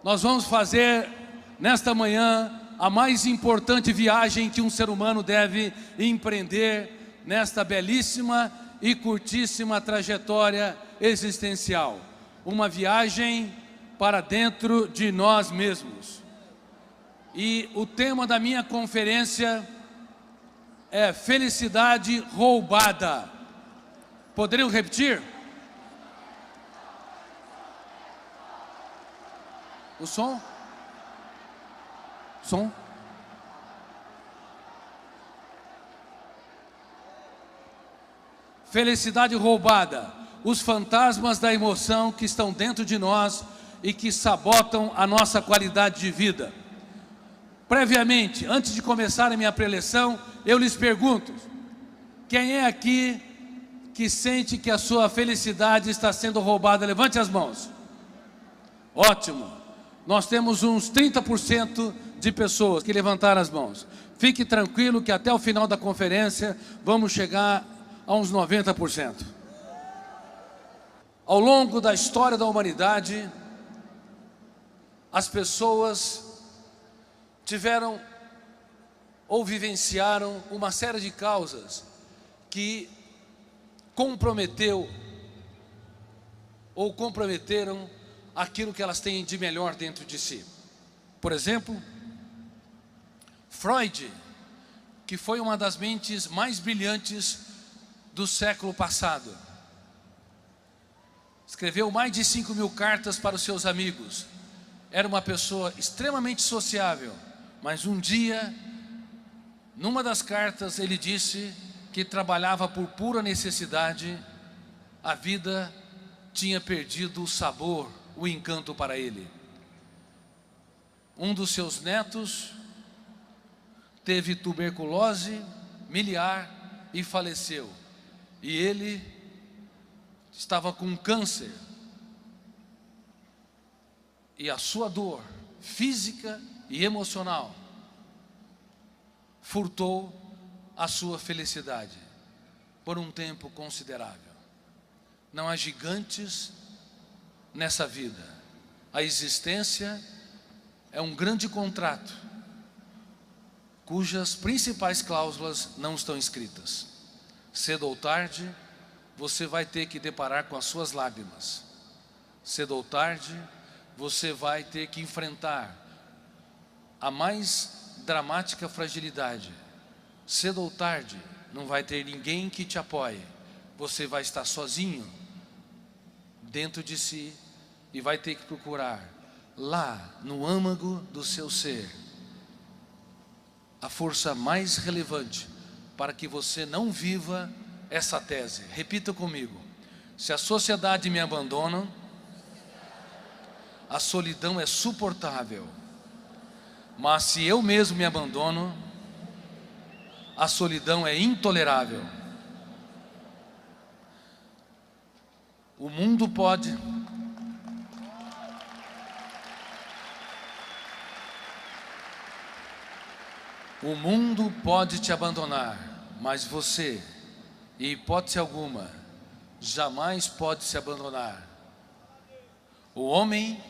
nós vamos fazer nesta manhã a mais importante viagem que um ser humano deve empreender nesta belíssima e curtíssima trajetória existencial. Uma viagem para dentro de nós mesmos. E o tema da minha conferência é felicidade roubada. Poderiam repetir? O som? Som? Felicidade roubada. Os fantasmas da emoção que estão dentro de nós e que sabotam a nossa qualidade de vida. Previamente, antes de começar a minha preleção, eu lhes pergunto: quem é aqui que sente que a sua felicidade está sendo roubada? Levante as mãos. Ótimo. Nós temos uns 30% de pessoas que levantaram as mãos. Fique tranquilo que até o final da conferência vamos chegar a uns 90%. Ao longo da história da humanidade, as pessoas tiveram ou vivenciaram uma série de causas que comprometeram aquilo que elas têm de melhor dentro de si. Por exemplo, Freud, que foi uma das mentes mais brilhantes do século passado, escreveu mais de 5.000 cartas para os seus amigos. Era uma pessoa extremamente sociável, mas um dia, numa das cartas, ele disse que trabalhava por pura necessidade. A vida tinha perdido o sabor, o encanto para ele. Um dos seus netos teve tuberculose miliar e faleceu. E ele estava com câncer. E a sua dor física e emocional furtou a sua felicidade por um tempo considerável. Não há gigantes nessa vida. A existência é um grande contrato cujas principais cláusulas não estão escritas. Cedo ou tarde você vai ter que deparar com as suas lágrimas. Cedo ou tarde você vai ter que enfrentar a mais dramática fragilidade. Cedo ou tarde não vai ter ninguém que te apoie. Você vai estar sozinho dentro de si e vai ter que procurar lá no âmago do seu ser a força mais relevante para que você não viva essa tese. Repita comigo: se a sociedade me abandona, a solidão é suportável, mas se eu mesmo me abandono, a solidão é intolerável. O mundo pode te abandonar, mas você, em hipótese alguma, jamais pode se abandonar. O homem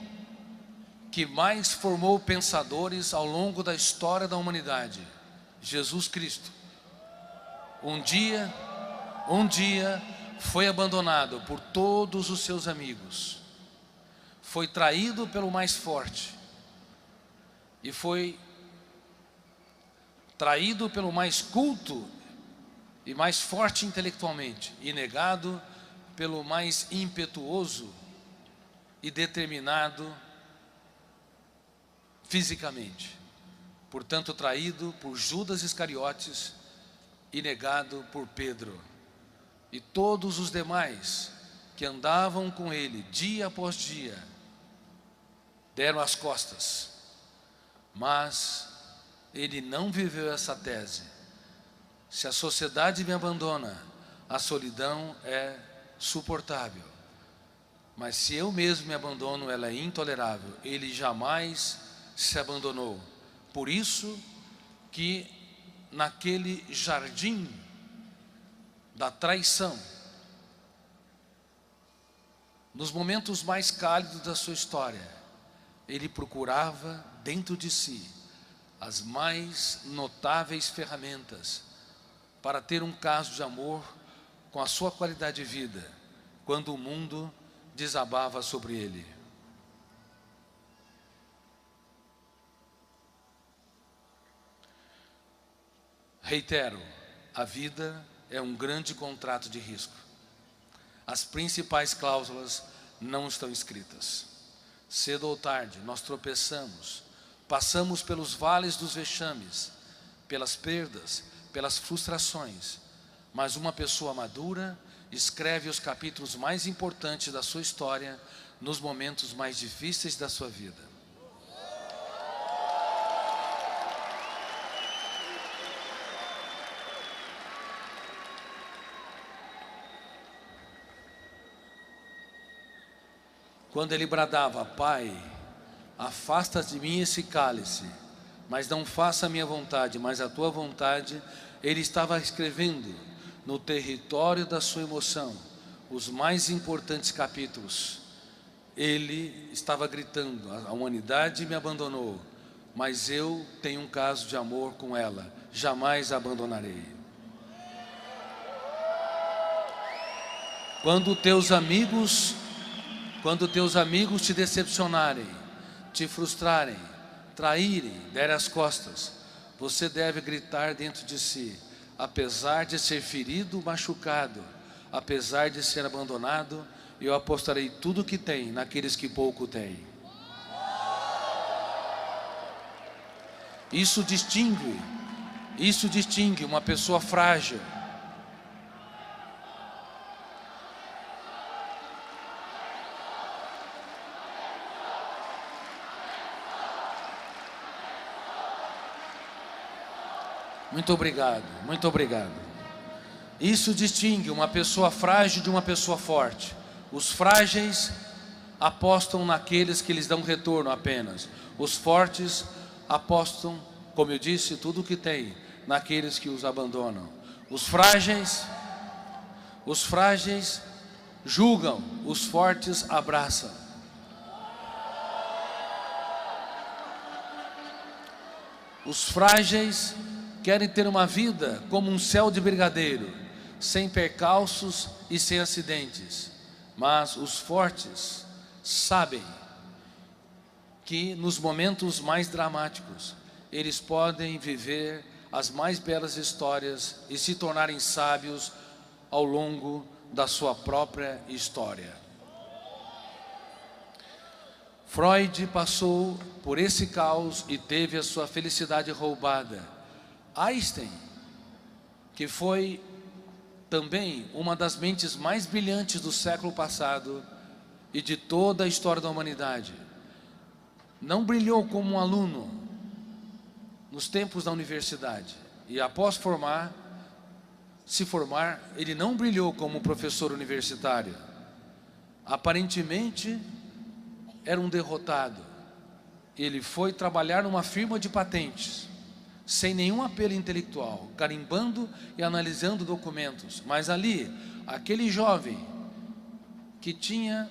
que mais formou pensadores ao longo da história da humanidade, Jesus Cristo, um dia foi abandonado por todos os seus amigos, foi traído pelo mais forte e foi traído pelo mais culto e mais forte intelectualmente, e negado pelo mais impetuoso e determinado fisicamente. Portanto, traído por Judas Iscariotes e negado por Pedro. E todos os demais que andavam com ele dia após dia deram as costas. Mas ele não viveu essa tese. Se a sociedade me abandona, a solidão é suportável. Mas se eu mesmo me abandono, ela é intolerável. Ele jamais se abandonou. Por isso que naquele jardim da traição, nos momentos mais cálidos da sua história, ele procurava dentro de si as mais notáveis ferramentas para ter um caso de amor com a sua qualidade de vida, quando o mundo desabava sobre ele. Reitero, a vida é um grande contrato de risco. As principais cláusulas não estão escritas. Cedo ou tarde, nós tropeçamos, passamos pelos vales dos vexames, pelas perdas, pelas frustrações, mas uma pessoa madura escreve os capítulos mais importantes da sua história nos momentos mais difíceis da sua vida. Quando ele bradava: Pai, afasta de mim esse cálice, mas não faça a minha vontade, mas a tua vontade, ele estava escrevendo no território da sua emoção os mais importantes capítulos. Ele estava gritando: a humanidade me abandonou, mas eu tenho um caso de amor com ela, jamais a abandonarei. Quando teus amigos te decepcionarem, te frustrarem, traírem, derem as costas, você deve gritar dentro de si: apesar de ser ferido, machucado, apesar de ser abandonado, eu apostarei tudo o que tem naqueles que pouco têm. Isso distingue uma pessoa frágil. Muito obrigado, muito obrigado. Isso distingue uma pessoa frágil de uma pessoa forte. Os frágeis apostam naqueles que lhes dão retorno apenas. Os fortes apostam, como eu disse, tudo o que tem naqueles que os abandonam. Os frágeis julgam, os fortes abraçam. Os frágeis querem ter uma vida como um céu de brigadeiro, sem percalços e sem acidentes. Mas os fortes sabem que nos momentos mais dramáticos, eles podem viver as mais belas histórias e se tornarem sábios ao longo da sua própria história. Freud passou por esse caos e teve a sua felicidade roubada. Einstein, que foi também uma das mentes mais brilhantes do século passado e de toda a história da humanidade, não brilhou como um aluno nos tempos da universidade, e após se formar, ele não brilhou como professor universitário. Aparentemente era um derrotado. Ele foi trabalhar numa firma de patentes, sem nenhum apelo intelectual, carimbando e analisando documentos. Mas ali, aquele jovem que tinha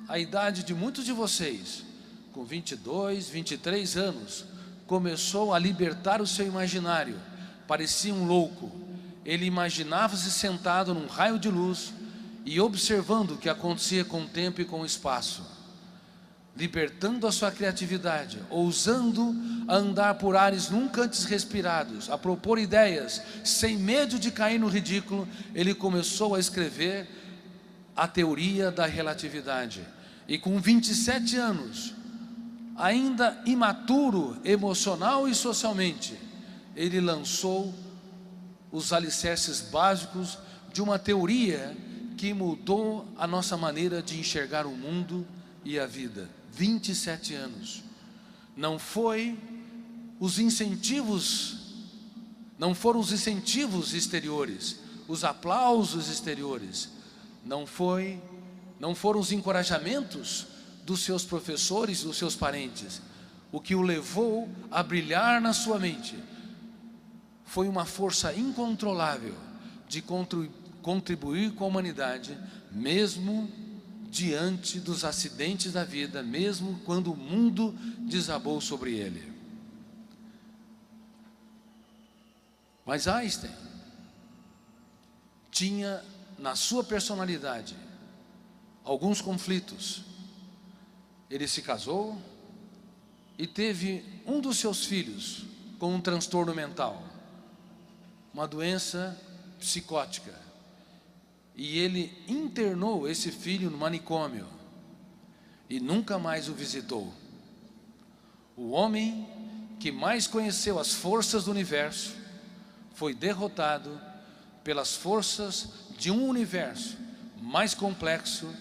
a idade de muitos de vocês, com 22, 23 anos, começou a libertar o seu imaginário. Parecia um louco. Ele imaginava-se sentado num raio de luz e observando o que acontecia com o tempo e com o espaço, libertando a sua criatividade, ousando a andar por ares nunca antes respirados, a propor ideias, sem medo de cair no ridículo. Ele começou a escrever a teoria da relatividade, e com 27 anos, ainda imaturo emocional e socialmente, ele lançou os alicerces básicos de uma teoria que mudou a nossa maneira de enxergar o mundo e a vida. 27 anos. Não foram os incentivos exteriores, os aplausos exteriores, não foram os encorajamentos dos seus professores, dos seus parentes. O que o levou a brilhar na sua mente foi uma força incontrolável de contribuir com a humanidade, mesmo diante dos acidentes da vida, mesmo quando o mundo desabou sobre ele. Mas Einstein tinha na sua personalidade alguns conflitos. Ele se casou e teve um dos seus filhos com um transtorno mental, uma doença psicótica, e ele internou esse filho no manicômio e nunca mais o visitou. O homem que mais conheceu as forças do universo foi derrotado pelas forças de um universo mais complexo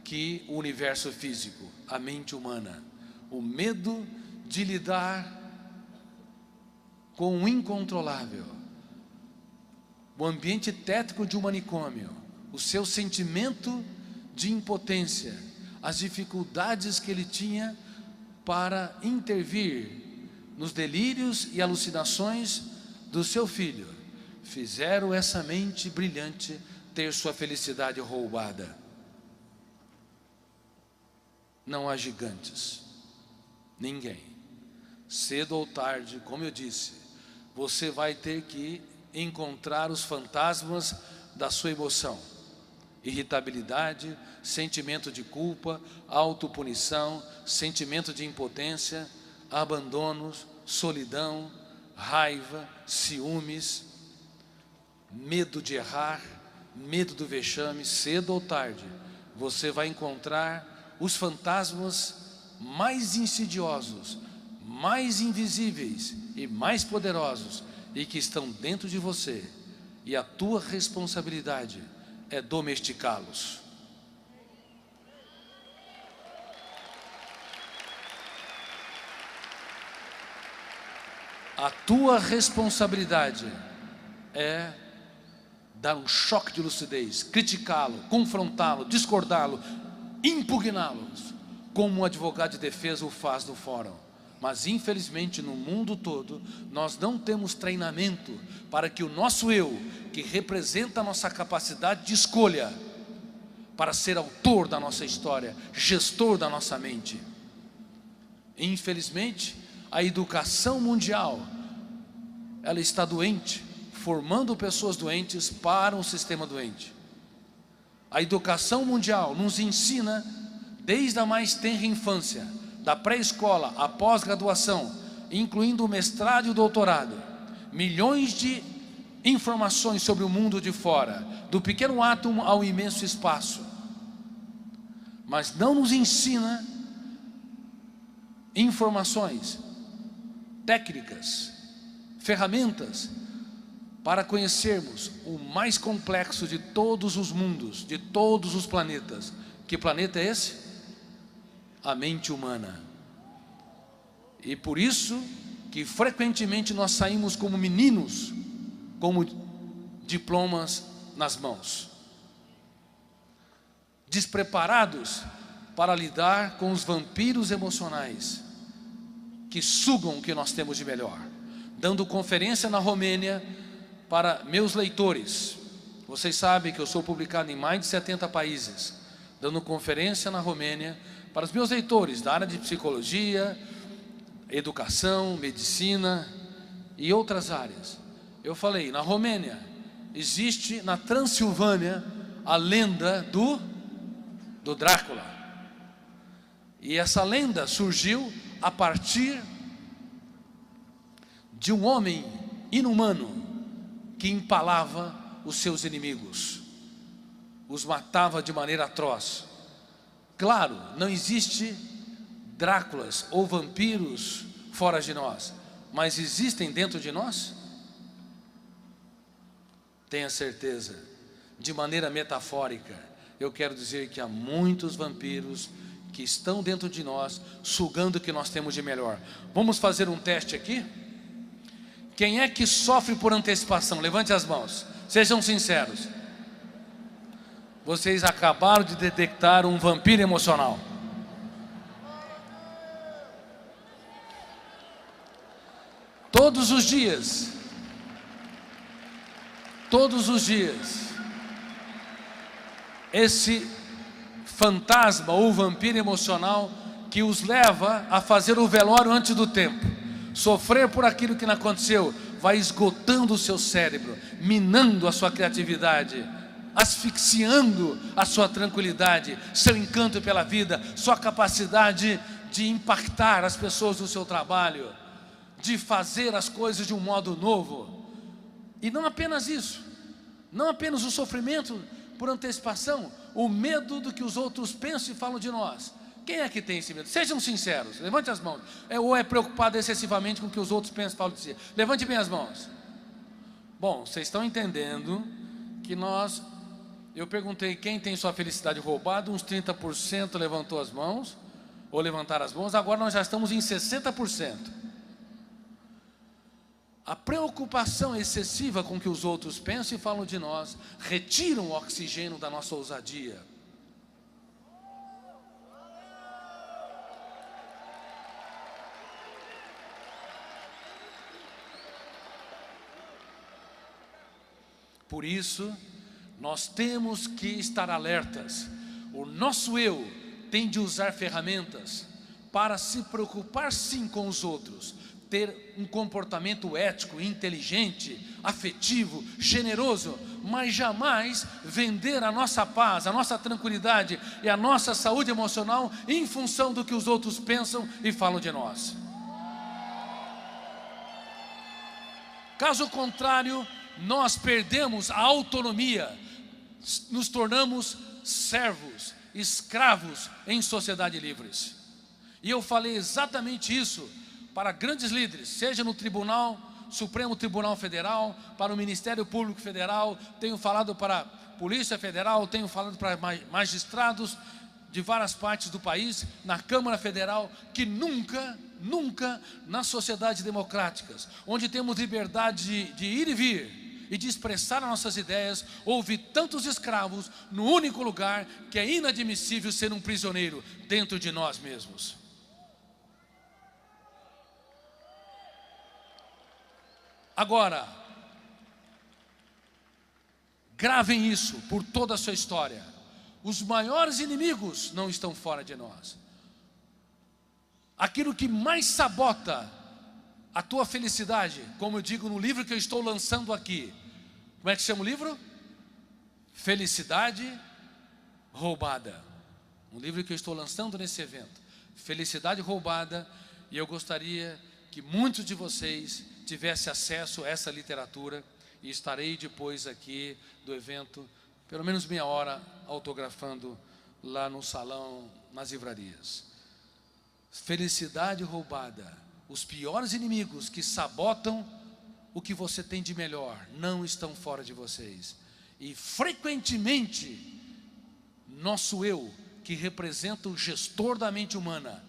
que o universo físico, a mente humana. O medo de lidar com o incontrolável, o ambiente tétrico de um manicômio, o seu sentimento de impotência, as dificuldades que ele tinha para intervir nos delírios e alucinações do seu filho, fizeram essa mente brilhante ter sua felicidade roubada. Não há gigantes, ninguém. Cedo ou tarde, como eu disse, você vai ter que encontrar os fantasmas da sua emoção: irritabilidade, sentimento de culpa, autopunição, sentimento de impotência, abandonos, solidão, raiva, ciúmes, medo de errar, medo do vexame. Cedo ou tarde, você vai encontrar os fantasmas mais insidiosos, mais invisíveis e mais poderosos, e que estão dentro de você, e a tua responsabilidade é domesticá-los. A tua responsabilidade é dar um choque de lucidez, criticá-lo, confrontá-lo, discordá-lo, impugná-los, como um advogado de defesa o faz no fórum. Mas infelizmente no mundo todo nós não temos treinamento para que o nosso eu, que representa a nossa capacidade de escolha para ser autor da nossa história, gestor da nossa mente. Infelizmente a educação mundial, ela está doente, formando pessoas doentes para um sistema doente. A educação mundial nos ensina desde a mais tenra infância, da pré-escola à pós-graduação, incluindo o mestrado e o doutorado, milhões de informações sobre o mundo de fora, do pequeno átomo ao imenso espaço, mas não nos ensina informações, técnicas, ferramentas para conhecermos o mais complexo de todos os mundos, de todos os planetas. Que planeta é esse? A mente humana. E por isso que frequentemente nós saímos como meninos, como diplomas nas mãos, despreparados para lidar com os vampiros emocionais que sugam o que nós temos de melhor. Dando conferência na Romênia para meus leitores, vocês sabem que eu sou publicado em mais de 70 países, dando conferência na Romênia para os meus leitores da área de psicologia, educação, medicina e outras áreas. Eu falei, na Romênia existe na Transilvânia a lenda do Drácula, e essa lenda surgiu a partir de um homem inumano que empalava os seus inimigos, os matava de maneira atroz. Claro, não existe Dráculas ou vampiros fora de nós, mas existem dentro de nós? Tenha certeza, de maneira metafórica, eu quero dizer que há muitos vampiros que estão dentro de nós, sugando o que nós temos de melhor. Vamos fazer um teste aqui? Quem é que sofre por antecipação? Levante as mãos, sejam sinceros. Vocês acabaram de detectar um vampiro emocional. Todos os dias, esse fantasma ou vampiro emocional que os leva a fazer o velório antes do tempo. Sofrer por aquilo que não aconteceu vai esgotando o seu cérebro, minando a sua criatividade, asfixiando a sua tranquilidade, seu encanto pela vida, sua capacidade de impactar as pessoas do seu trabalho, de fazer as coisas de um modo novo. E não apenas isso, não apenas o sofrimento por antecipação, o medo do que os outros pensam e falam de nós. Quem é que tem esse medo? Sejam sinceros, levante as mãos. Ou é preocupado excessivamente com o que os outros pensam e falam de si? Levante bem as mãos. Bom, vocês estão entendendo que eu perguntei quem tem sua felicidade roubada, uns 30% levantou as mãos, ou levantaram as mãos, agora nós já estamos em 60%. A preocupação excessiva com o que os outros pensam e falam de nós retiram o oxigênio da nossa ousadia. Por isso, nós temos que estar alertas. O nosso eu tem de usar ferramentas para se preocupar sim com os outros, ter um comportamento ético, inteligente, afetivo, generoso, mas jamais vender a nossa paz, a nossa tranquilidade e a nossa saúde emocional em função do que os outros pensam e falam de nós. Caso contrário, nós perdemos a autonomia, nos tornamos servos, escravos em sociedade livres. E eu falei exatamente isso para grandes líderes, seja no Supremo Tribunal Federal, para o Ministério Público Federal, tenho falado para a Polícia Federal, tenho falado para magistrados de várias partes do país, na Câmara Federal, que nunca nas sociedades democráticas, onde temos liberdade de ir e vir, e de expressar as nossas ideias, houve tantos escravos no único lugar que é inadmissível ser um prisioneiro dentro de nós mesmos. Agora, gravem isso por toda a sua história. Os maiores inimigos não estão fora de nós. Aquilo que mais sabota a tua felicidade, como eu digo no livro que eu estou lançando aqui. Como é que chama o livro? Felicidade Roubada. Um livro que eu estou lançando nesse evento. Felicidade Roubada. E eu gostaria que muitos de vocês tivessem acesso a essa literatura. E estarei depois aqui do evento, pelo menos meia hora, autografando lá no salão, nas livrarias. Felicidade Roubada. Os piores inimigos que sabotam o que você tem de melhor não estão fora de vocês. E frequentemente, nosso eu, que representa o gestor da mente humana,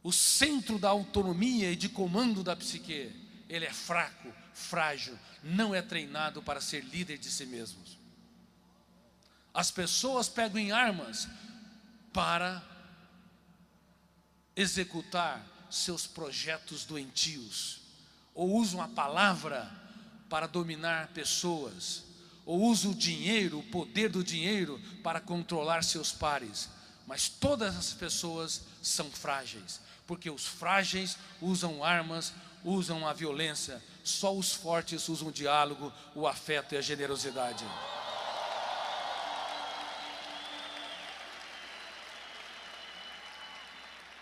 o centro da autonomia e de comando da psique, ele é fraco, frágil, não é treinado para ser líder de si mesmos. As pessoas pegam em armas para executar seus projetos doentios, ou usam a palavra para dominar pessoas, ou usam o dinheiro, o poder do dinheiro para controlar seus pares. Mas todas as pessoas são frágeis, porque os frágeis usam armas, usam a violência. Só os fortes usam o diálogo, o afeto e a generosidade.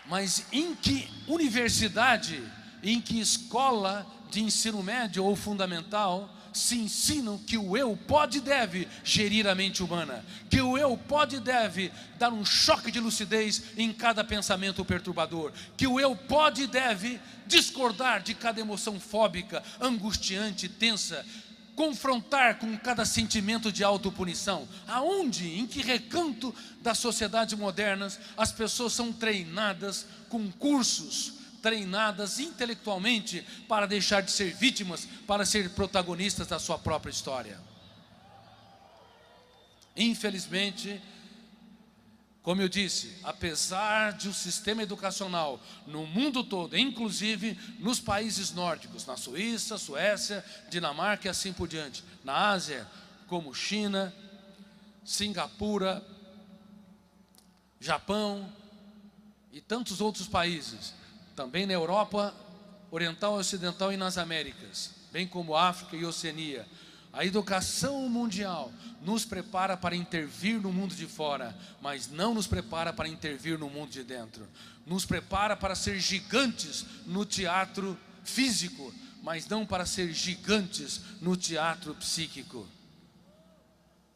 Mas em que universidade, em que escola de ensino médio ou fundamental se ensinam que o eu pode e deve gerir a mente humana, que o eu pode e deve dar um choque de lucidez em cada pensamento perturbador, que o eu pode e deve discordar de cada emoção fóbica, angustiante, tensa, confrontar com cada sentimento de autopunição? Aonde, em que recanto das sociedades modernas as pessoas são treinadas com cursos, treinadas intelectualmente para deixar de ser vítimas, para ser protagonistas da sua própria história? Infelizmente, como eu disse, apesar de o sistema educacional no mundo todo, inclusive nos países nórdicos, na Suíça, Suécia, Dinamarca e assim por diante, na Ásia, como China, Singapura, Japão e tantos outros países, também na Europa Oriental e Ocidental e nas Américas, bem como África e Oceania. A educação mundial nos prepara para intervir no mundo de fora, mas não nos prepara para intervir no mundo de dentro. Nos prepara para ser gigantes no teatro físico, mas não para ser gigantes no teatro psíquico.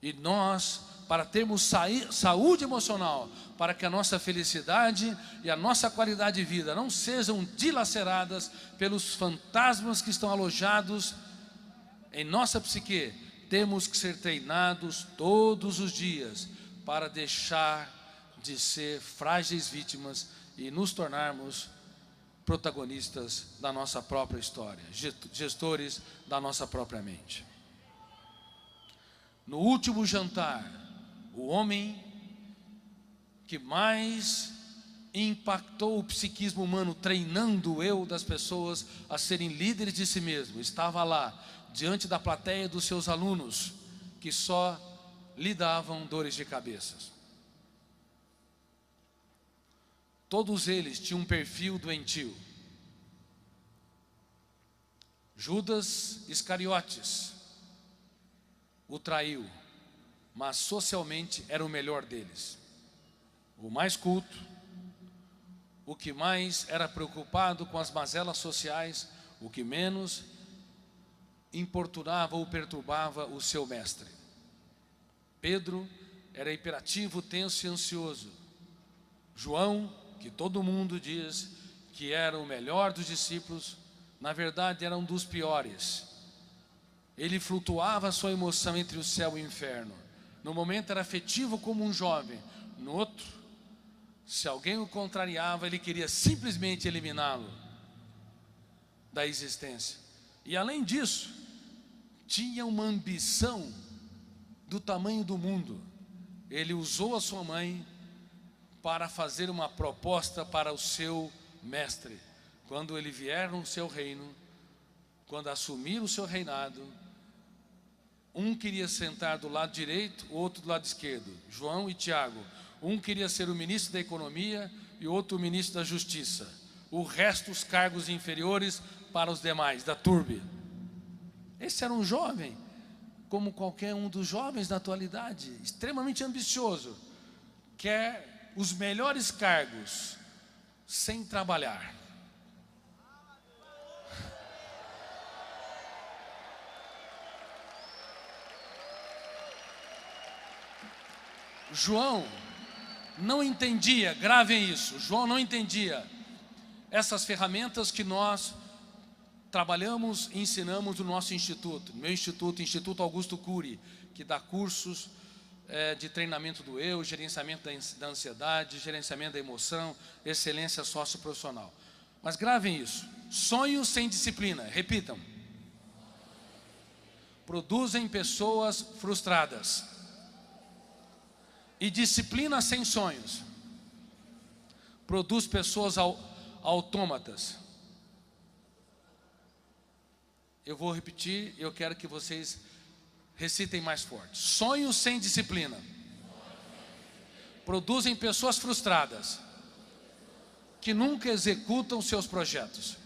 E nós, para termos saúde emocional, para que a nossa felicidade e a nossa qualidade de vida não sejam dilaceradas pelos fantasmas que estão alojados em nossa psique, temos que ser treinados todos os dias para deixar de ser frágeis vítimas e nos tornarmos protagonistas da nossa própria história, gestores da nossa própria mente. No último jantar, o homem que mais impactou o psiquismo humano, treinando o eu das pessoas a serem líderes de si mesmo, estava lá, diante da plateia dos seus alunos, que só lhe davam dores de cabeça. Todos eles tinham um perfil doentio. Judas Iscariotes o traiu, mas socialmente era o melhor deles, o mais culto, o que mais era preocupado com as mazelas sociais, o que menos importunava ou perturbava o seu mestre. Pedro era hiperativo, tenso e ansioso. João, que todo mundo diz que era o melhor dos discípulos, na verdade era um dos piores. Ele flutuava a sua emoção entre o céu e o inferno. No momento era afetivo como um jovem, no outro, se alguém o contrariava, ele queria simplesmente eliminá-lo da existência. E além disso, tinha uma ambição do tamanho do mundo. Ele usou a sua mãe para fazer uma proposta para o seu mestre. Quando ele vier no seu reino, quando assumir o seu reinado, um queria sentar do lado direito, o outro do lado esquerdo, João e Tiago. Um queria ser o ministro da economia e o outro o ministro da justiça. O resto, os cargos inferiores para os demais, da turbe. Esse era um jovem, como qualquer um dos jovens da atualidade, extremamente ambicioso, quer os melhores cargos, sem trabalhar. João não entendia, gravem isso, João não entendia essas ferramentas que nós trabalhamos e ensinamos no nosso instituto, no meu instituto, Instituto Augusto Cury, que dá cursos de treinamento do eu, gerenciamento da ansiedade, gerenciamento da emoção, excelência socioprofissional. Mas gravem isso, sonhos sem disciplina, repitam, produzem pessoas frustradas. E disciplina sem sonhos produz pessoas autômatas. Eu vou repetir, eu quero que vocês recitem mais forte. Sonhos sem disciplina produzem pessoas frustradas que nunca executam seus projetos.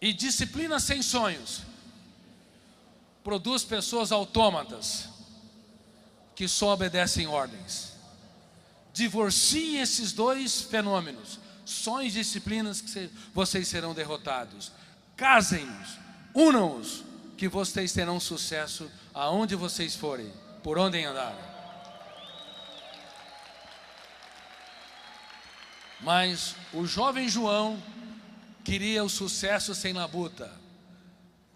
E disciplina sem sonhos produz pessoas autômatas que só obedecem ordens. Divorciem esses dois fenômenos, sonhos e disciplinas, que vocês serão derrotados. Casem-nos, unam-os, que vocês terão sucesso aonde vocês forem, por onde andarem. Mas o jovem João queria o sucesso sem labuta,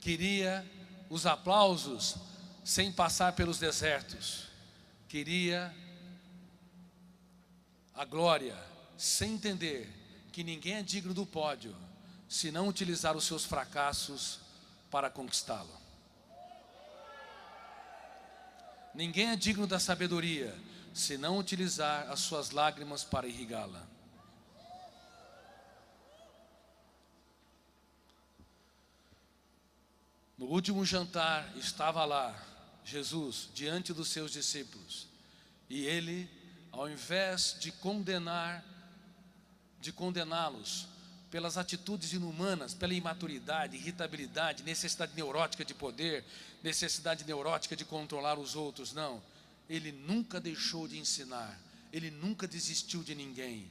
queria os aplausos sem passar pelos desertos, queria a glória, sem entender que ninguém é digno do pódio, se não utilizar os seus fracassos para conquistá-lo. Ninguém é digno da sabedoria, se não utilizar as suas lágrimas para irrigá-la. No último jantar, estava lá Jesus diante dos seus discípulos, e ele, ao invés de condená-los pelas atitudes inumanas, pela imaturidade, irritabilidade, necessidade neurótica de poder, necessidade neurótica de controlar os outros, não. Ele nunca deixou de ensinar, ele nunca desistiu de ninguém.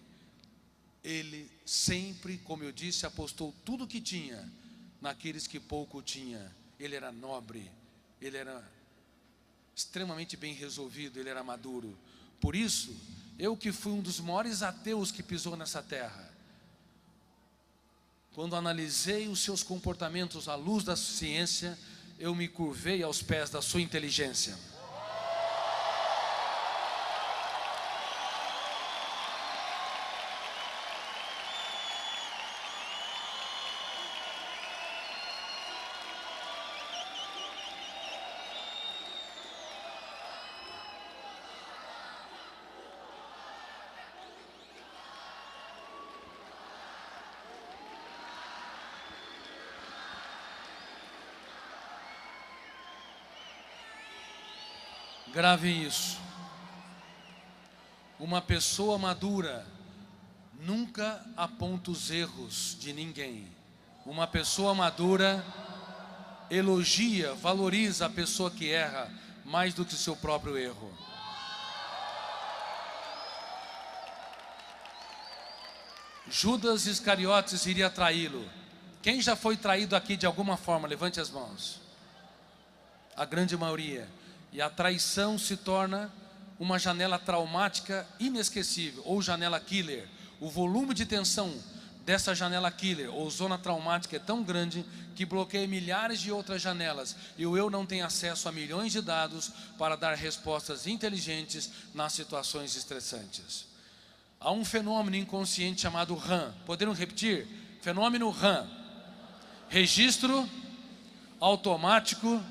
Ele sempre, como eu disse, apostou tudo o que tinha naqueles que pouco tinha. Ele era nobre, ele era extremamente bem resolvido, ele era maduro. Por isso, eu que fui um dos maiores ateus que pisou nessa terra, quando analisei os seus comportamentos à luz da ciência, eu me curvei aos pés da sua inteligência. Gravem isso. Uma pessoa madura nunca aponta os erros de ninguém. Uma pessoa madura elogia, valoriza a pessoa que erra mais do que o seu próprio erro. Judas Iscariotes iria traí-lo. Quem já foi traído aqui de alguma forma? Levante as mãos. A grande maioria. E a traição se torna uma janela traumática inesquecível, ou janela killer. O volume de tensão dessa janela killer, ou zona traumática, é tão grande que bloqueia milhares de outras janelas. E o eu não tem acesso a milhões de dados para dar respostas inteligentes nas situações estressantes. Há um fenômeno inconsciente chamado RAM. Podemos repetir? Fenômeno RAM. Registro automático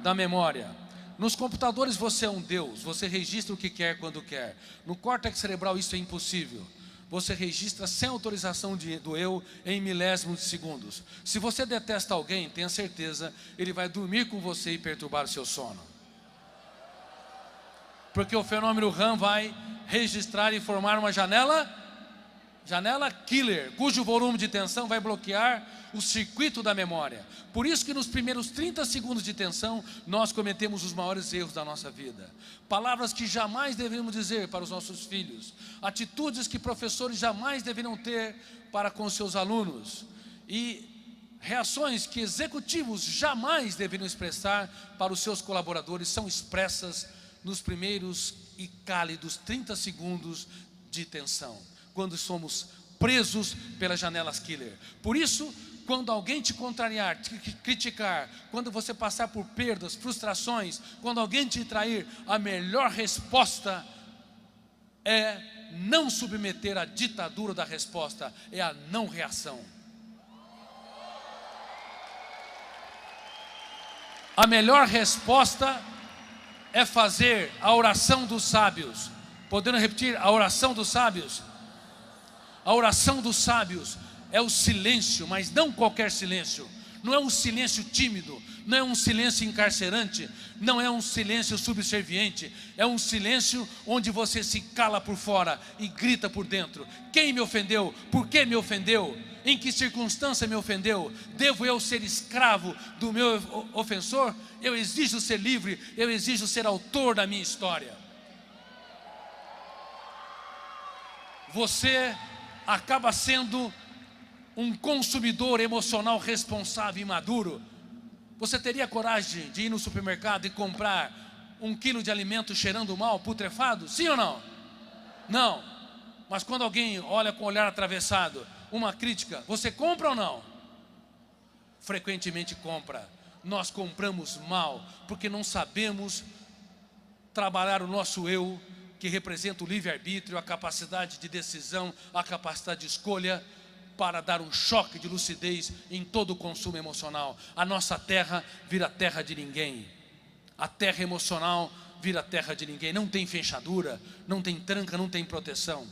da memória. Nos computadores você é um Deus, você registra o que quer quando quer. No córtex cerebral isso é impossível. Você registra sem autorização do eu em milésimos de segundos. Se você detesta alguém, tenha certeza, ele vai dormir com você e perturbar o seu sono. Porque o fenômeno RAM vai registrar e formar uma janela killer, cujo volume de tensão vai bloquear o circuito da memória. Por isso que nos primeiros 30 segundos de tensão, nós cometemos os maiores erros da nossa vida. Palavras que jamais deveríamos dizer para os nossos filhos. Atitudes que professores jamais deveriam ter para com seus alunos. E reações que executivos jamais deveriam expressar para os seus colaboradores são expressas nos primeiros e cálidos 30 segundos de tensão, quando somos presos pelas janelas killer. Por isso, quando alguém te contrariar, te criticar, quando você passar por perdas, frustrações, quando alguém te trair, a melhor resposta é não submeter à ditadura da resposta, é a não reação. A melhor resposta é fazer a oração dos sábios. Podendo repetir? A oração dos sábios. A oração dos sábios é o silêncio, mas não qualquer silêncio. Não é um silêncio tímido, não é um silêncio encarcerante, não é um silêncio subserviente. É um silêncio onde você se cala por fora e grita por dentro. Quem me ofendeu? Por que me ofendeu? Em que circunstância me ofendeu? Devo eu ser escravo do meu ofensor? Eu exijo ser livre, eu exijo ser autor da minha história. Você acaba sendo um consumidor emocional responsável e maduro. Você teria coragem de ir no supermercado e comprar 1 quilo de alimento cheirando mal, putrefado? Sim ou não? Não. Mas quando alguém olha com o olhar atravessado, uma crítica, você compra ou não? Frequentemente compra. Nós compramos mal, porque não sabemos trabalhar o nosso eu, que representa o livre-arbítrio, a capacidade de decisão, a capacidade de escolha, para dar um choque de lucidez em todo o consumo emocional. A nossa terra vira terra de ninguém. A terra emocional vira terra de ninguém. Não tem fechadura, não tem tranca, não tem proteção.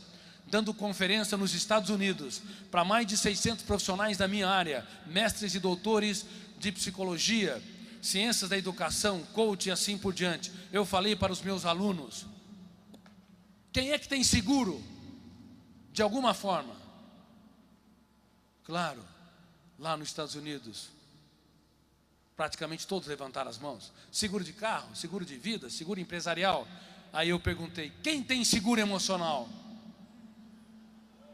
Dando conferência nos Estados Unidos para mais de 600 profissionais da minha área, mestres e doutores de psicologia, ciências da educação, coach e assim por diante. Eu falei para os meus alunos: Quem é que tem seguro? De alguma forma. Claro, lá nos Estados Unidos, praticamente todos levantaram as mãos. Seguro de carro, seguro de vida, seguro empresarial. Aí eu perguntei, quem tem seguro emocional?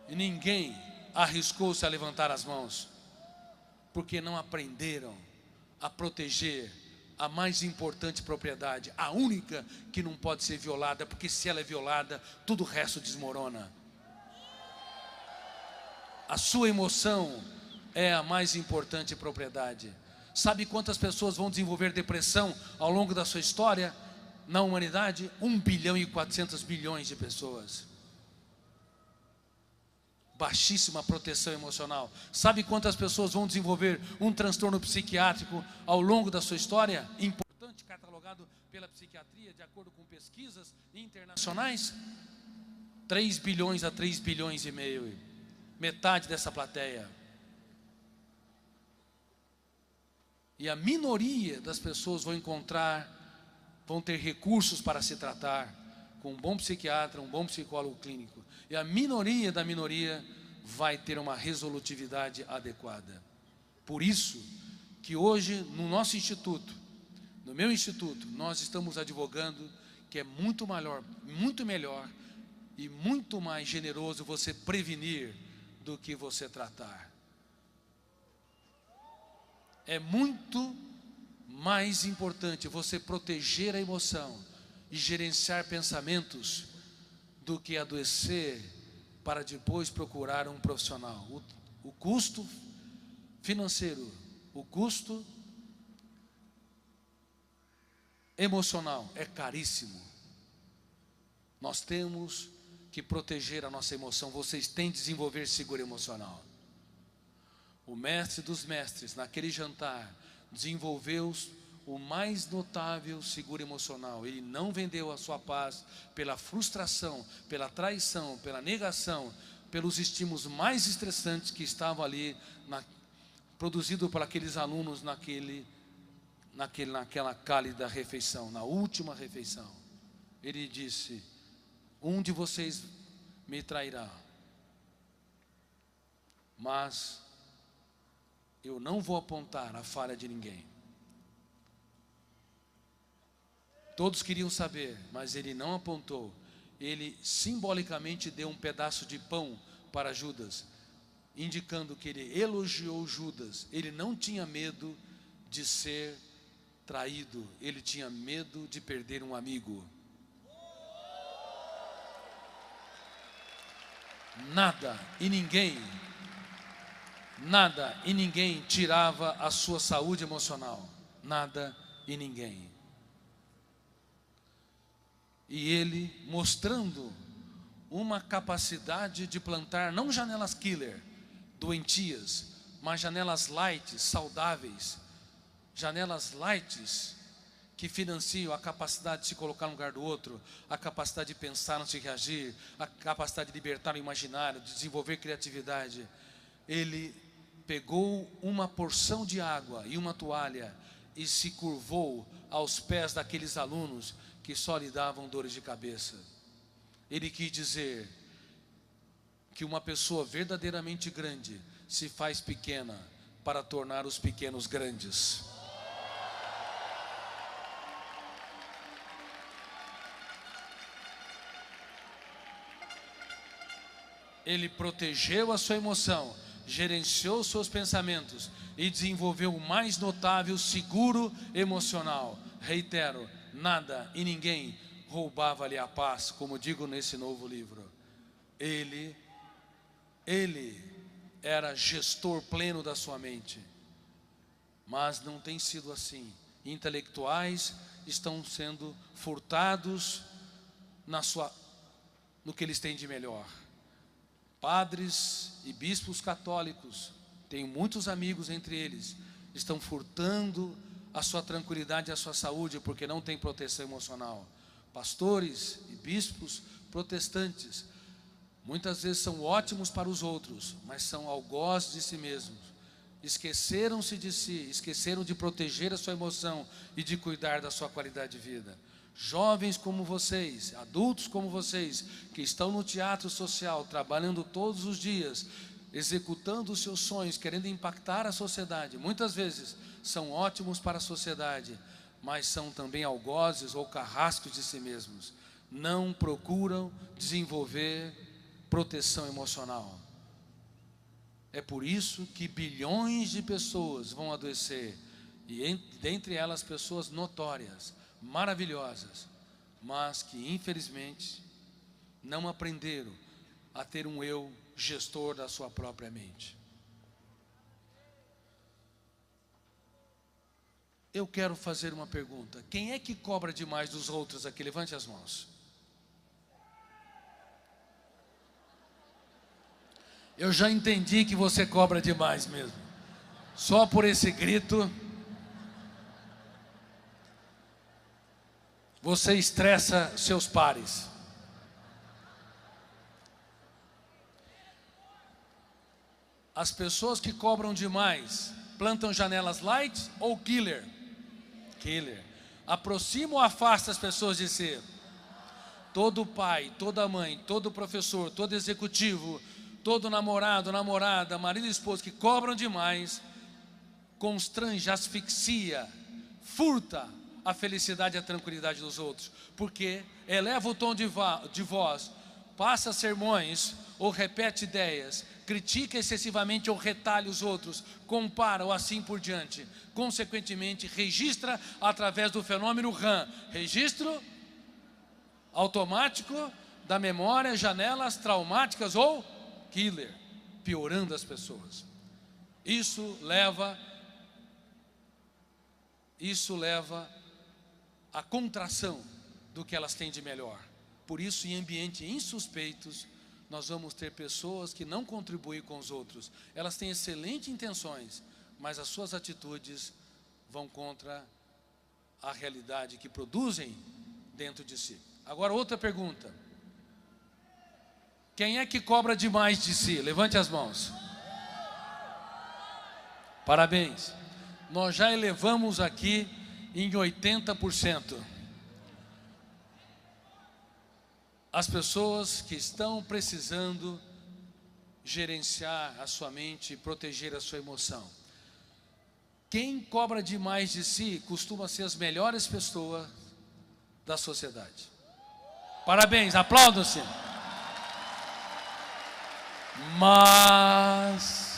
E ninguém arriscou-se a levantar as mãos, porque não aprenderam a proteger a mais importante propriedade, a única que não pode ser violada, porque se ela é violada, tudo o resto desmorona. A sua emoção é a mais importante propriedade. Sabe quantas pessoas vão desenvolver depressão ao longo da sua história? Na humanidade, 1,4 bilhão de pessoas. Baixíssima proteção emocional. Sabe quantas pessoas vão desenvolver um transtorno psiquiátrico ao longo da sua história? Importante, catalogado pela psiquiatria, de acordo com pesquisas internacionais. 3 bilhões a 3 bilhões e meio. Metade dessa plateia. E a minoria das pessoas vão ter recursos para se tratar com um bom psiquiatra, um bom psicólogo clínico. E a minoria da minoria vai ter uma resolutividade adequada. Por isso que hoje no nosso instituto, no meu instituto, nós estamos advogando que é muito melhor e muito mais generoso você prevenir do que você tratar. É muito mais importante você proteger a emoção e gerenciar pensamentos do que adoecer para depois procurar um profissional. O custo financeiro, o custo emocional é caríssimo. Nós temos que proteger a nossa emoção. Vocês têm que desenvolver seguro emocional. O mestre dos mestres, naquele jantar, desenvolveu o mais notável seguro emocional. Ele não vendeu a sua paz pela frustração, pela traição, pela negação, pelos estímulos mais estressantes que estavam ali, produzido por aqueles alunos naquela cálida refeição, na última refeição. Ele disse: um de vocês me trairá, mas eu não vou apontar a falha de ninguém. Todos queriam saber, mas ele não apontou. Ele simbolicamente deu um pedaço de pão para Judas, indicando que ele elogiou Judas. Ele não tinha medo de ser traído, ele tinha medo de perder um amigo. Nada e ninguém tirava a sua saúde emocional. Nada e ninguém. E ele mostrando uma capacidade de plantar não janelas killer, doentias, mas janelas light, saudáveis, janelas light que financiam a capacidade de se colocar no lugar do outro, a capacidade de pensar antes de reagir, a capacidade de libertar o imaginário, de desenvolver criatividade. Ele pegou uma porção de água e uma toalha e se curvou aos pés daqueles alunos que só lhe davam dores de cabeça. Ele quis dizer que uma pessoa verdadeiramente grande se faz pequena para tornar os pequenos grandes. Ele protegeu a sua emoção, gerenciou seus pensamentos e desenvolveu o mais notável seguro emocional. Reitero, nada e ninguém roubava-lhe a paz, como digo nesse novo livro. Ele era gestor pleno da sua mente, mas não tem sido assim. Intelectuais estão sendo furtados no que eles têm de melhor. Padres e bispos católicos, tenho muitos amigos entre eles, estão furtando a sua tranquilidade e a sua saúde porque não tem proteção emocional. Pastores e bispos protestantes muitas vezes são ótimos para os outros, mas são algozes de si mesmos. Esqueceram-se de si, esqueceram de proteger a sua emoção e de cuidar da sua qualidade de vida. jovens como vocês, adultos como vocês, que estão no teatro social, trabalhando todos os dias, executando os seus sonhos, querendo impactar a sociedade, muitas vezes são ótimos para a sociedade, mas são também algozes ou carrascos de si mesmos. Não procuram desenvolver proteção emocional. É por isso que bilhões de pessoas vão adoecer, e dentre elas pessoas notórias, maravilhosas, mas que infelizmente não aprenderam a ter um eu gestor da sua própria mente. Eu quero fazer uma pergunta: quem é que cobra demais dos outros aqui? Levante as mãos. Eu já entendi que você cobra demais mesmo. Só por esse grito você estressa seus pares. As pessoas que cobram demais plantam janelas light ou killer? Killer. Aproxima ou afasta as pessoas de si? Todo pai, toda mãe, todo professor, todo executivo, todo namorado, namorada, marido e esposa que cobram demais, constrange, asfixia, furta a felicidade e a tranquilidade dos outros, porque eleva o tom de voz, passa sermões ou repete ideias, critica excessivamente ou retalha os outros, compara ou assim por diante. Consequentemente, registra através do fenômeno RAM, registro automático da memória, janelas traumáticas ou killer, piorando as pessoas. Isso leva à contração do que elas têm de melhor. Por isso, em ambientes insuspeitos, nós vamos ter pessoas que não contribuem com os outros. Elas têm excelentes intenções, mas as suas atitudes vão contra a realidade que produzem dentro de si. Agora, outra pergunta: quem é que cobra demais de si? Levante as mãos. Parabéns. Nós já elevamos aqui em 80% as pessoas que estão precisando gerenciar a sua mente e proteger a sua emoção. Quem cobra demais de si costuma ser as melhores pessoas da sociedade. Parabéns, aplaudam-se. Mas,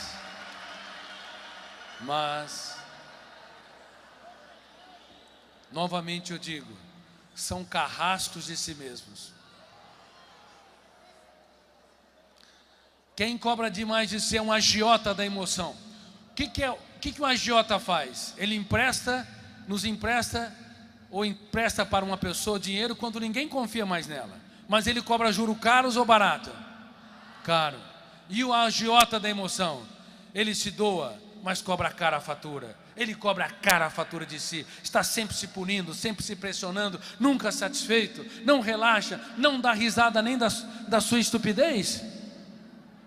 novamente eu digo, são carrascos de si mesmos. Quem cobra demais de si é um agiota da emoção. O que um agiota faz? Ele nos empresta ou empresta para uma pessoa dinheiro quando ninguém confia mais nela. Mas ele cobra juros caros ou barato? Caro. E o agiota da emoção? Ele se doa, mas cobra cara a fatura. Ele cobra cara a fatura de si. Está sempre se punindo, sempre se pressionando, nunca satisfeito, não relaxa, não dá risada nem da sua estupidez.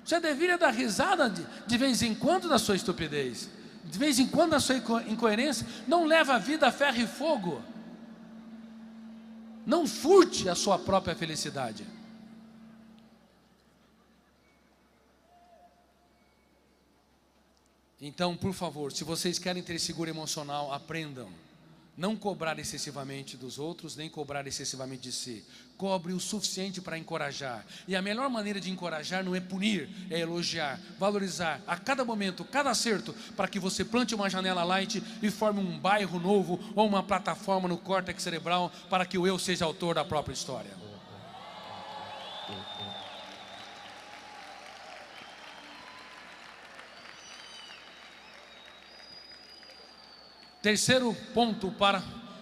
Você deveria dar risada de vez em quando da sua estupidez, de vez em quando da sua incoerência. Não leva a vida a ferro e fogo. Não furte a sua própria felicidade. Então, por favor, se vocês querem ter seguro emocional, aprendam. Não cobrar excessivamente dos outros, nem cobrar excessivamente de si. Cobre o suficiente para encorajar. E a melhor maneira de encorajar não é punir, é elogiar, valorizar a cada momento, cada acerto, para que você plante uma janela light e forme um bairro novo ou uma plataforma no córtex cerebral para que o eu seja autor da própria história. Terceiro ponto para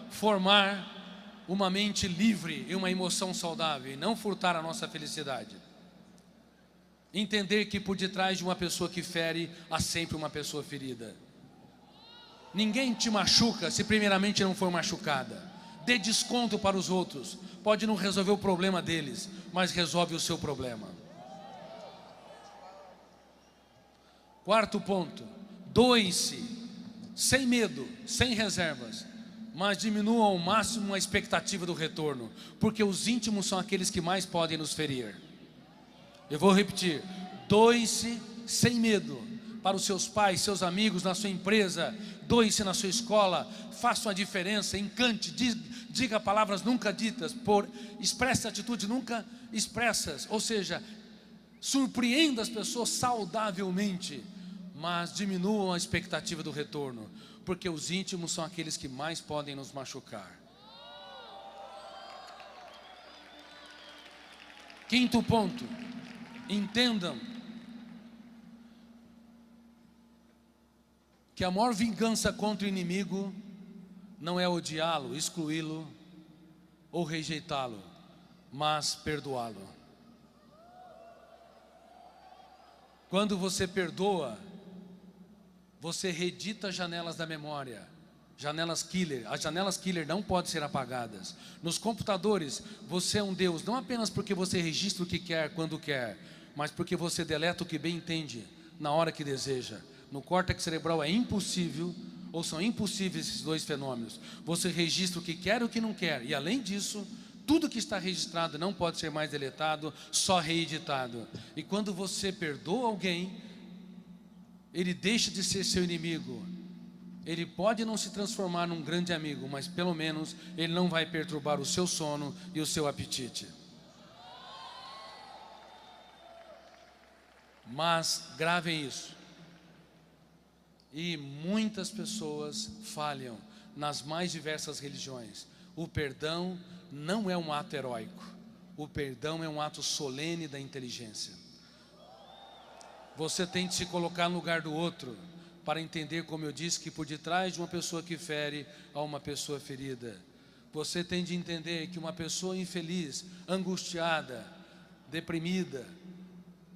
formar uma mente livre e uma emoção saudável e não furtar a nossa felicidade. Entender que por detrás de uma pessoa que fere, há sempre uma pessoa ferida. Ninguém te machuca se primeiramente não for machucada. Dê desconto para os outros. Pode não resolver o problema deles, mas resolve o seu problema. Quarto ponto: doe-se sem medo, sem reservas. mas diminuam ao máximo a expectativa do retorno, porque os íntimos são aqueles que mais podem nos ferir. Eu vou repetir: doe-se sem medo para os seus pais, seus amigos, na sua empresa, doe-se na sua escola, faça uma diferença, encante, diga palavras nunca ditas, expresse atitudes nunca expressas, ou seja, surpreenda as pessoas saudavelmente, mas diminuam a expectativa do retorno, porque os íntimos são aqueles que mais podem nos machucar. Quinto ponto: entendam que a maior vingança contra o inimigo não é odiá-lo, excluí-lo ou rejeitá-lo, mas perdoá-lo. Quando você perdoa, você reedita as janelas da memória, janelas killer. As janelas killer não podem ser apagadas. Nos computadores, você é um Deus, não apenas porque você registra o que quer, quando quer, mas porque você deleta o que bem entende, na hora que deseja. No córtex cerebral é impossível, ou são impossíveis esses dois fenômenos. Você registra o que quer e o que não quer, e além disso, tudo que está registrado não pode ser mais deletado, só reeditado. E quando você perdoa alguém, ele deixa de ser seu inimigo. Ele pode não se transformar num grande amigo, mas pelo menos ele não vai perturbar o seu sono e o seu apetite. Mas gravem isso. E muitas pessoas falham nas mais diversas religiões. O perdão não é um ato heróico. O perdão é um ato solene da inteligência. Você tem de se colocar no lugar do outro para entender, como eu disse, que por detrás de uma pessoa que fere, há uma pessoa ferida. Você tem de entender que uma pessoa infeliz, angustiada, deprimida,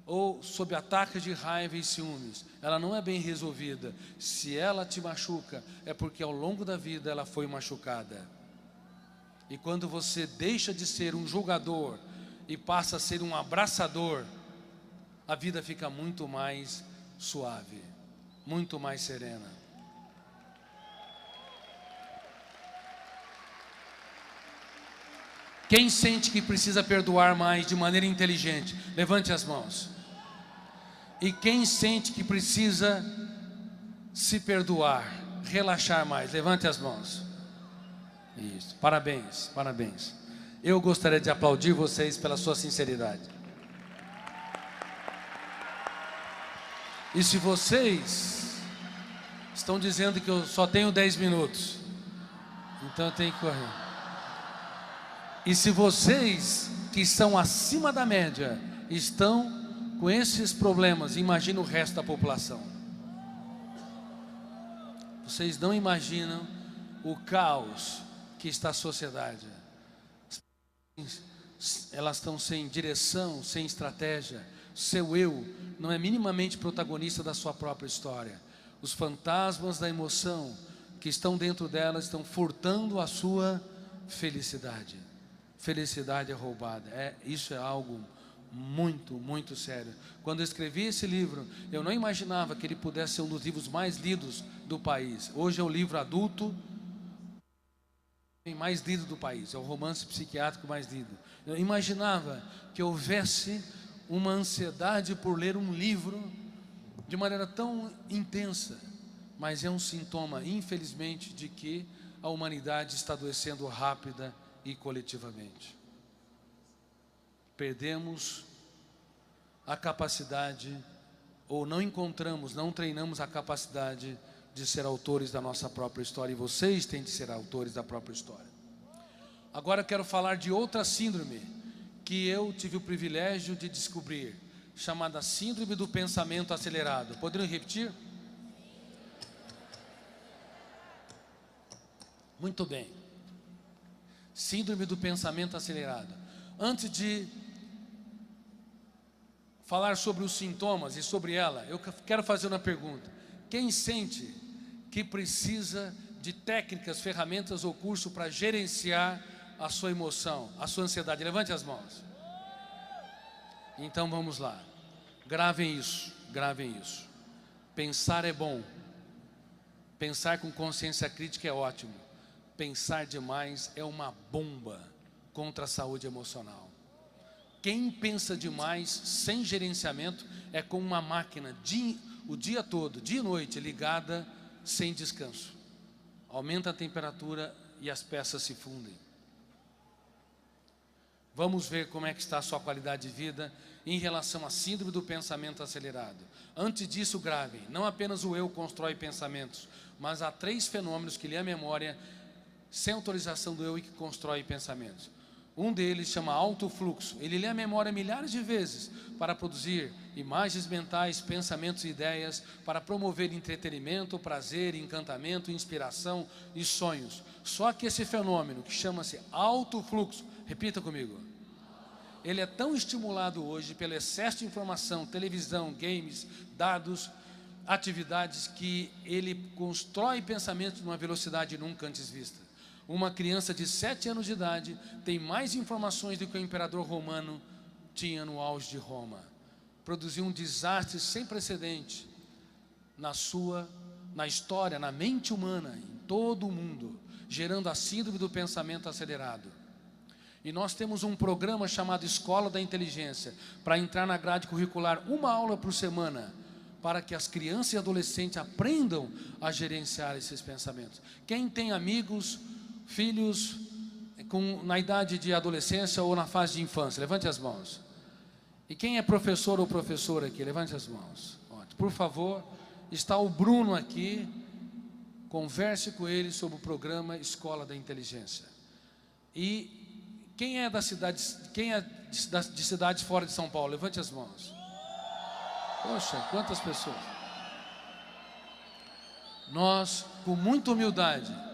ou sob ataques de raiva e ciúmes, ela não é bem resolvida. Se ela te machuca, é porque ao longo da vida ela foi machucada. E quando você deixa de ser um julgador e passa a ser um abraçador, a vida fica muito mais suave, muito mais serena. Quem sente que precisa perdoar mais de maneira inteligente, levante as mãos. E quem sente que precisa se perdoar, relaxar mais, levante as mãos. Isso, parabéns, parabéns. Eu gostaria de aplaudir vocês pela sua sinceridade. E se vocês estão dizendo que eu só tenho 10 minutos, então eu tenho que correr. E se vocês que estão acima da média estão com esses problemas, imagina o resto da população. Vocês não imaginam o caos que está a sociedade. Elas estão sem direção, sem estratégia. Seu eu não é minimamente protagonista da sua própria história. Os fantasmas da emoção que estão dentro delas estão furtando a sua felicidade. Felicidade é roubada. Isso é algo muito, muito sério. Quando eu escrevi esse livro, eu não imaginava que ele pudesse ser um dos livros mais lidos do país. Hoje é o livro adulto mais lido do país, é o romance psiquiátrico mais lido. Eu imaginava que houvesse uma ansiedade por ler um livro de maneira tão intensa, mas é um sintoma, infelizmente, de que a humanidade está adoecendo rápida e coletivamente. Perdemos a capacidade, ou não encontramos, não treinamos a capacidade de ser autores da nossa própria história, e vocês têm de ser autores da própria história. Agora eu quero falar de outra síndrome que eu tive o privilégio de descobrir, chamada síndrome do pensamento acelerado. Poderiam repetir? Muito bem. Síndrome do pensamento acelerado. Antes de falar sobre os sintomas e sobre ela, eu quero fazer uma pergunta. Quem sente que precisa de técnicas, ferramentas ou curso para gerenciar a sua emoção, a sua ansiedade? Levante as mãos. Então vamos lá. Gravem isso, gravem isso. Pensar é bom. Pensar com consciência crítica é ótimo. Pensar demais é uma bomba contra a saúde emocional. Quem pensa demais, sem gerenciamento, é como uma máquina o dia todo, dia e noite, ligada, sem descanso. Aumenta a temperatura e as peças se fundem. Vamos ver como é que está a sua qualidade de vida em relação à síndrome do pensamento acelerado. Antes disso, gravem, não apenas o eu constrói pensamentos, mas há 3 fenômenos que lê a memória sem autorização do eu e que constrói pensamentos. Um deles chama alto fluxo. Ele lê a memória milhares de vezes para produzir imagens mentais, pensamentos e ideias, para promover entretenimento, prazer, encantamento, inspiração e sonhos. Só que esse fenômeno, que chama-se alto fluxo, repita comigo, ele é tão estimulado hoje pelo excesso de informação, televisão, games, dados, atividades, que ele constrói pensamentos numa velocidade nunca antes vista. Uma criança de 7 anos de idade tem mais informações do que o imperador romano tinha no auge de Roma. Produziu um desastre sem precedente na história, na mente humana, em todo o mundo, gerando a síndrome do pensamento acelerado. E nós temos um programa chamado Escola da Inteligência, para entrar na grade curricular 1 aula por semana, para que as crianças e adolescentes aprendam a gerenciar esses pensamentos. Quem tem amigos, filhos na idade de adolescência ou na fase de infância, levante as mãos. E quem é professor ou professora aqui, levante as mãos. Ótimo. Por favor, está o Bruno aqui, converse com ele sobre o programa Escola da Inteligência. E quem é de cidades fora de São Paulo, levante as mãos. Poxa, quantas pessoas. Nós, com muita humildade,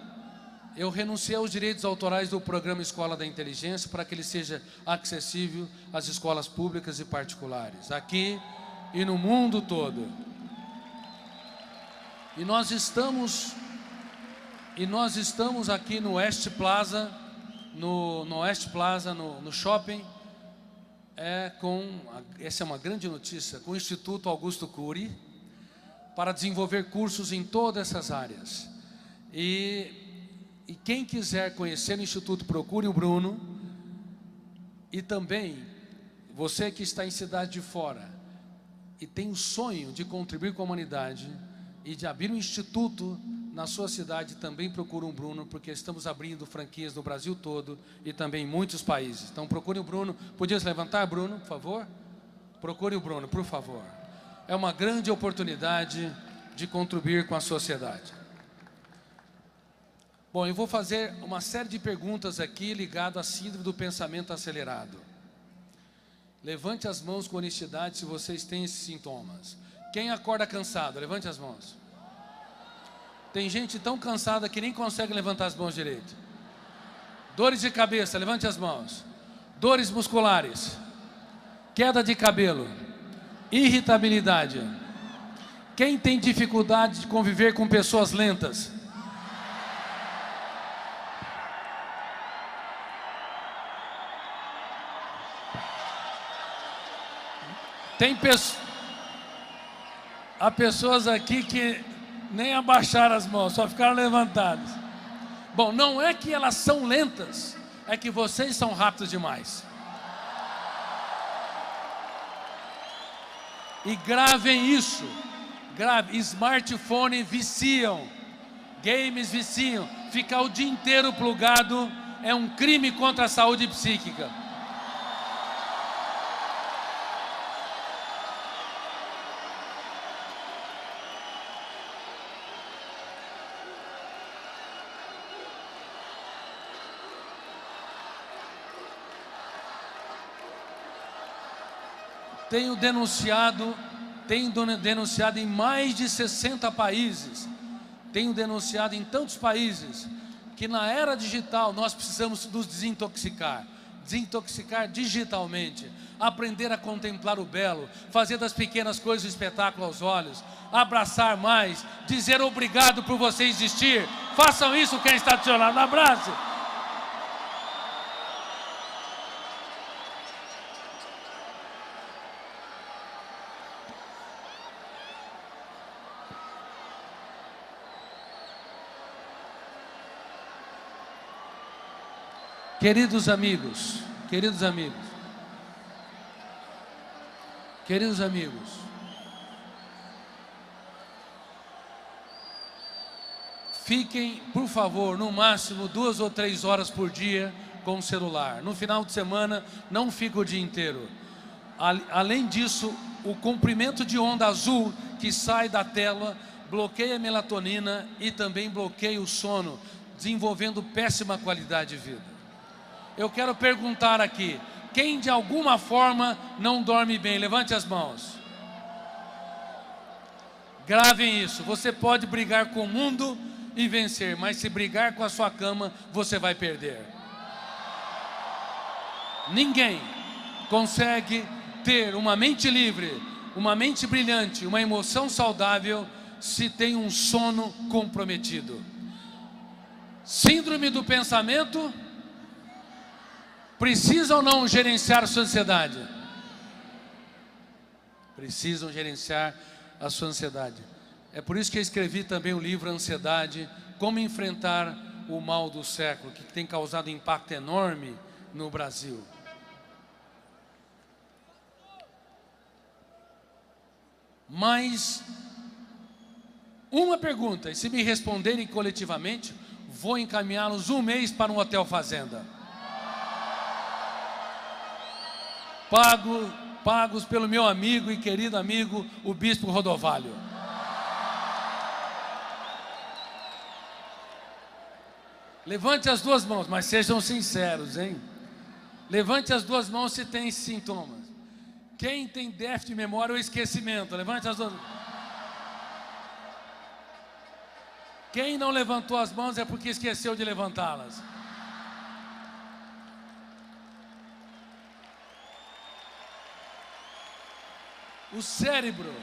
eu renunciei aos direitos autorais do programa Escola da Inteligência para que ele seja acessível às escolas públicas e particulares, aqui e no mundo todo. E nós estamos aqui no West Plaza, no shopping, essa é uma grande notícia, com o Instituto Augusto Cury, para desenvolver cursos em todas essas áreas. E quem quiser conhecer o Instituto, procure o Bruno. E também, você que está em cidade de fora e tem o sonho de contribuir com a humanidade e de abrir um instituto na sua cidade, também procure o Bruno, porque estamos abrindo franquias no Brasil todo e também em muitos países. Então procure o Bruno. Podia se levantar, Bruno, por favor? Procure o Bruno, por favor. É uma grande oportunidade de contribuir com a sociedade. Bom, eu vou fazer uma série de perguntas aqui ligado à síndrome do pensamento acelerado. Levante as mãos com honestidade se vocês têm esses sintomas. Quem acorda cansado? Levante as mãos. Tem gente tão cansada que nem consegue levantar as mãos direito. Dores de cabeça? Levante as mãos. Dores musculares? Queda de cabelo? Irritabilidade? Quem tem dificuldade de conviver com pessoas lentas? Há pessoas aqui que nem abaixaram as mãos, só ficaram levantadas. Bom, não é que elas são lentas, é que vocês são rápidos demais. E gravem isso. Smartphone viciam, games viciam. Ficar o dia inteiro plugado é um crime contra a saúde psíquica. Tenho denunciado em mais de 60 países, tenho denunciado em tantos países, que na era digital nós precisamos nos desintoxicar digitalmente, aprender a contemplar o belo, fazer das pequenas coisas um espetáculo aos olhos, abraçar mais, dizer obrigado por você existir. Façam isso, quem está do seu lado, abrace. Queridos amigos, queridos amigos, queridos amigos, fiquem, por favor, no máximo 2 ou 3 horas por dia com o celular. No final de semana, não fica o dia inteiro. Além disso, o comprimento de onda azul que sai da tela bloqueia a melatonina e também bloqueia o sono, desenvolvendo péssima qualidade de vida. Eu quero perguntar aqui, quem de alguma forma não dorme bem? Levante as mãos. Gravem isso. Você pode brigar com o mundo e vencer, mas se brigar com a sua cama, você vai perder. Ninguém consegue ter uma mente livre, uma mente brilhante, uma emoção saudável, se tem um sono comprometido. Síndrome do pensamento, precisa ou não gerenciar a sua ansiedade? Precisam gerenciar a sua ansiedade. É por isso que eu escrevi também o livro Ansiedade, como enfrentar o mal do século, que tem causado impacto enorme no Brasil. Mas uma pergunta, e se me responderem coletivamente, vou encaminhá-los 1 mês para um hotel fazenda. Pagos pelo meu amigo e querido amigo, o Bispo Rodovalho. Levante as 2 mãos, mas sejam sinceros, hein? Levante as 2 mãos se tem sintomas. Quem tem déficit de memória ou esquecimento? Levante as 2 mãos. Quem não levantou as mãos é porque esqueceu de levantá-las. O cérebro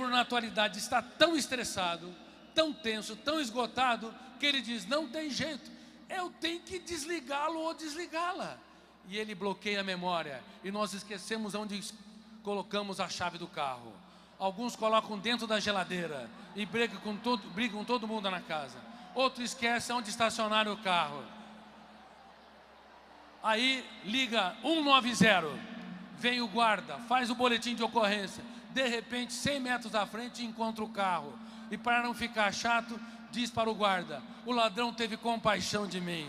na atualidade está tão estressado, tão tenso, tão esgotado, que ele diz, não tem jeito, eu tenho que desligá-lo ou desligá-la. E ele bloqueia a memória, e nós esquecemos onde colocamos a chave do carro. Alguns colocam dentro da geladeira e brigam com todo mundo na casa. Outros esquecem onde estacionar o carro. Aí liga 190, vem o guarda, faz o boletim de ocorrência. De repente, 100 metros à frente, encontra o carro. E para não ficar chato, diz para o guarda, o ladrão teve compaixão de mim.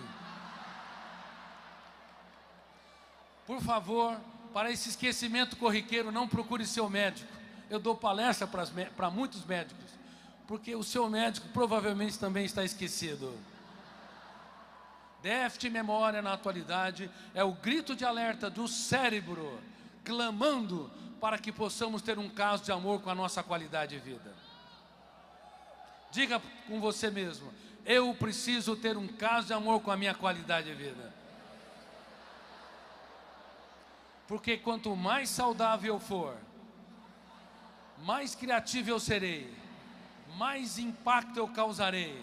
Por favor, para esse esquecimento corriqueiro, não procure seu médico. Eu dou palestra para muitos médicos, porque o seu médico provavelmente também está esquecido. Déficit de memória na atualidade é o grito de alerta do cérebro, clamando para que possamos ter um caso de amor com a nossa qualidade de vida. Diga com você mesmo, eu preciso ter um caso de amor com a minha qualidade de vida. Porque quanto mais saudável eu for, mais criativo eu serei, mais impacto eu causarei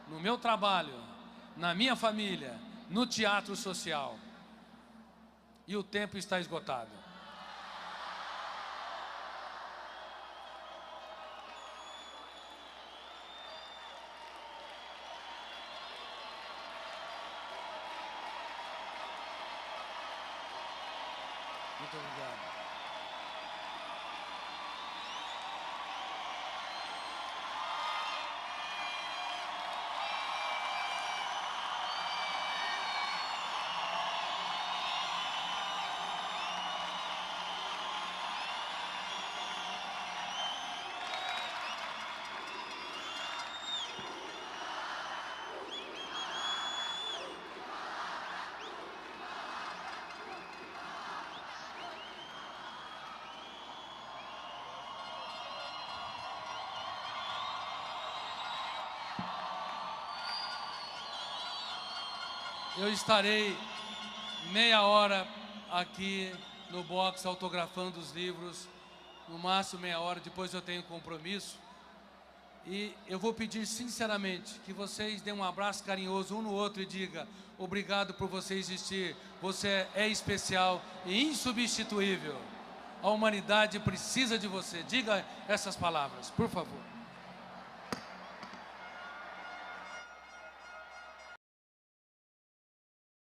no meu trabalho, na minha família, no teatro social. E o tempo está esgotado. Muito obrigado. Eu estarei meia hora aqui no box autografando os livros, no máximo meia hora, depois eu tenho compromisso. E eu vou pedir sinceramente que vocês deem um abraço carinhoso um no outro e digam obrigado por você existir, você é especial e insubstituível. A humanidade precisa de você. Diga essas palavras, por favor.